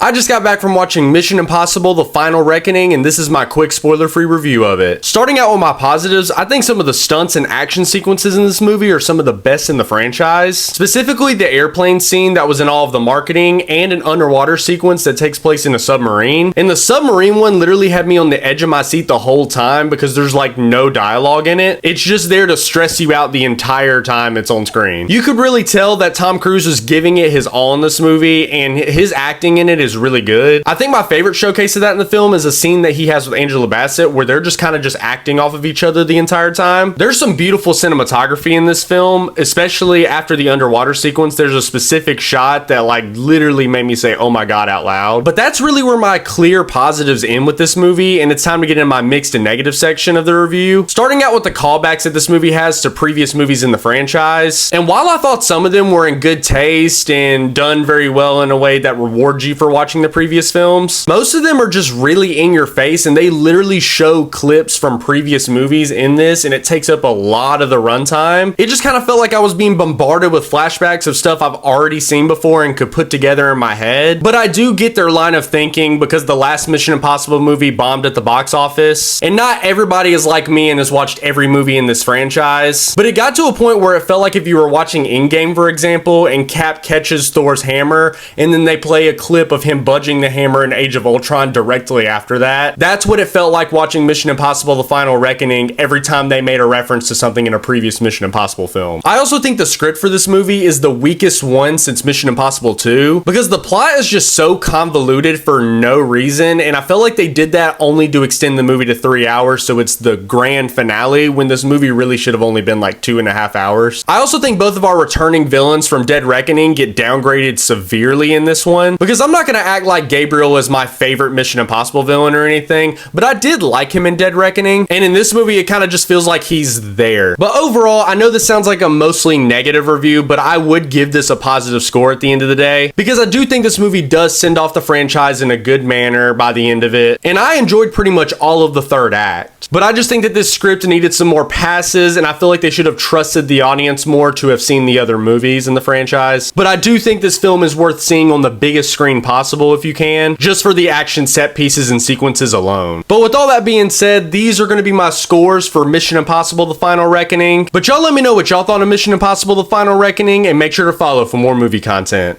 I just got back from watching Mission Impossible: The Final Reckoning, and this is my quick spoiler-free review of it. Starting out with my positives, I think some of the stunts and action sequences in this movie are some of the best in the franchise. Specifically the airplane scene that was in all of the marketing, and an underwater sequence that takes place in a submarine. And the submarine one literally had me on the edge of my seat the whole time because there's like no dialogue in it. It's just there to stress you out the entire time it's on screen. You could really tell that Tom Cruise was giving it his all in this movie, and his acting in it is really good. I think my favorite showcase of that in the film is a scene that he has with Angela Bassett where they're just kind of just acting off of each other the entire time. There's some beautiful cinematography in this film, especially after the underwater sequence. There's a specific shot that like literally made me say, oh my god, out loud. But that's really where my clear positives end with this movie, and it's time to get in my mixed and negative section of the review. Starting out with the callbacks that this movie has to previous movies in the franchise. And while I thought some of them were in good taste and done very well in a way that rewards you for watching the previous films, most of them are just really in your face, and they literally show clips from previous movies in this, and it takes up a lot of the runtime. It just kind of felt like I was being bombarded with flashbacks of stuff I've already seen before and could put together in my head. But I do get their line of thinking because the last Mission Impossible movie bombed at the box office, and not everybody is like me and has watched every movie in this franchise. But it got to a point where it felt like if you were watching Endgame, for example, and Cap catches Thor's hammer, and then they play a clip of him budging the hammer in Age of Ultron directly after that. That's what it felt like watching Mission Impossible: The Final Reckoning every time they made a reference to something in a previous Mission Impossible film. I also think the script for this movie is the weakest one since Mission Impossible 2, because the plot is just so convoluted for no reason, and I felt like they did that only to extend the movie to 3 hours, so it's the grand finale, when this movie really should have only been like 2.5 hours. I also think both of our returning villains from Dead Reckoning get downgraded severely in this one, because I'm not gonna act like Gabriel is my favorite Mission Impossible villain or anything, but I did like him in Dead Reckoning, and in this movie it kind of just feels like he's there. But overall, I know this sounds like a mostly negative review, but I would give this a positive score at the end of the day, because I do think this movie does send off the franchise in a good manner by the end of it, and I enjoyed pretty much all of the third act. But I just think that this script needed some more passes, and I feel like they should have trusted the audience more to have seen the other movies in the franchise. But I do think this film is worth seeing on the biggest screen possible if you can, just for the action set pieces and sequences alone. But with all that being said, these are going to be my scores for Mission Impossible: The Final Reckoning. But y'all let me know what y'all thought of Mission Impossible: The Final Reckoning, and make sure to follow for more movie content.